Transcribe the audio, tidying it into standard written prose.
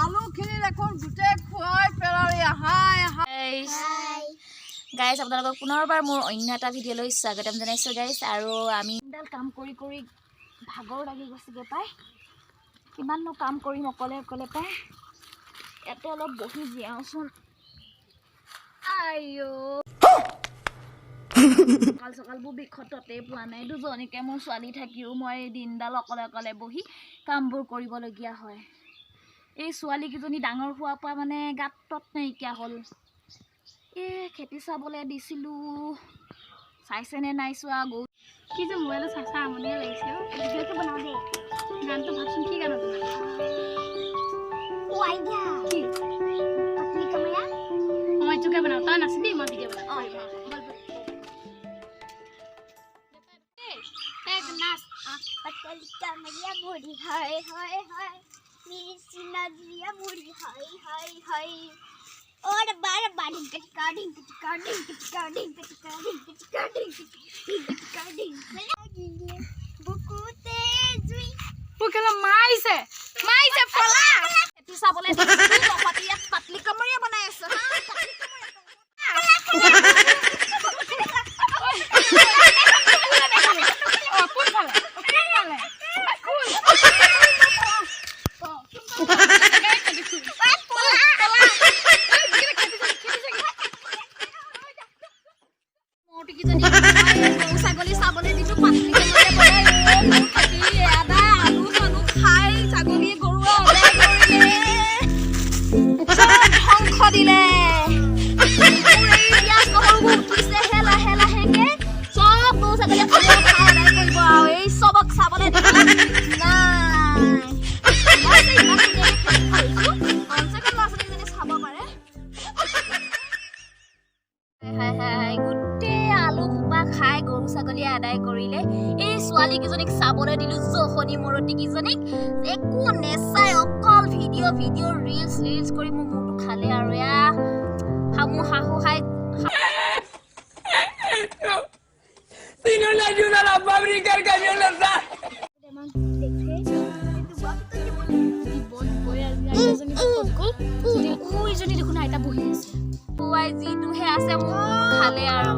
আলুখিনি দেখোন গোটেই খুৱাই পেলালি হাই হাই গাইজ আপোনালোকক পুনৰবাৰ মোৰ অন্য এটা ভিডিঅ'লৈ স্বাগতম জনাইছোঁ গাইজ আৰু আমি এডাল কাম কৰি কৰি ভাগৰ লাগি গৈছেগৈ পাই কিমাননো কাম কৰিম অকলে অকলে পাই ইয়াতে অলপ বহি জীয়াওচোন আইঅ সকাল সকালবোৰ বিষততে পোৱা নাই দুজনীকে মোৰ ছোৱালী থাকিও মই দিনডাল অকলে অকলে বহি কামবোৰ কৰিবলগীয়া হয় এই ছোৱালীকেইজনী ডাঙৰ হোৱাৰ পৰা মানে গাত তত নাইকিয়া হ'ল খেতি চাবলৈ দিছিলোঁ চাইছেনে নাই চোৱা গৌ কি যে মোবাইলত চাচা আমনিয়ে লাগিছে ভিডিঅ'টো বনাও দেই গানটো ভাবচোন কি গান মই এইটোকে বনাওঁ তই নাচিবি মই ভিডিঅ' বনাওঁ নাচ पतली कमरिया बूढ़ी हाय हाय हाय मेरी सीना दिया बूढ़ी हाय हाय हाय और बार बार कटिंग बुकु तेजुई बुकला माइसे फला খেতি চাবলৈ দিছিলোঁ তহঁতি ইয়াত পাতলি কামৰীয়া বনাই আছে ছাগলী চাবলৈ দিছোঁ পাতলি কামৰীয়া বনাই আলু চালু খাই ছাগলীয়ে গৰুৱে আদায় কৰিলে ধ্বংস দিলে পিঁয়াজ নহৰুবোৰ উঠিছেহে লাহে লাহেকে চব গৰু ছাগলীয়ে খাই আদায় কৰিব আৰু এই চবক চাবলৈ নাই মই যে ইমান ধুনীয়াকৈ কমচেকম ল'ৰা ছোৱালীজনী চাব পাৰে গোটেই আলু সোপা খাই গৰু ছাগলীয়ে আদায় কৰিলে এই ছোৱালীকেইজনীক চাবলৈ দিলোঁ জহনী মৰতিকেইজনীক একো নেচাই অকল ভিডিঅ' ৰিলছ কৰি মোৰ মূৰটো খালে আৰু এয়া হামু হাহু খাই যিটোহে আছে মোক খালে আৰু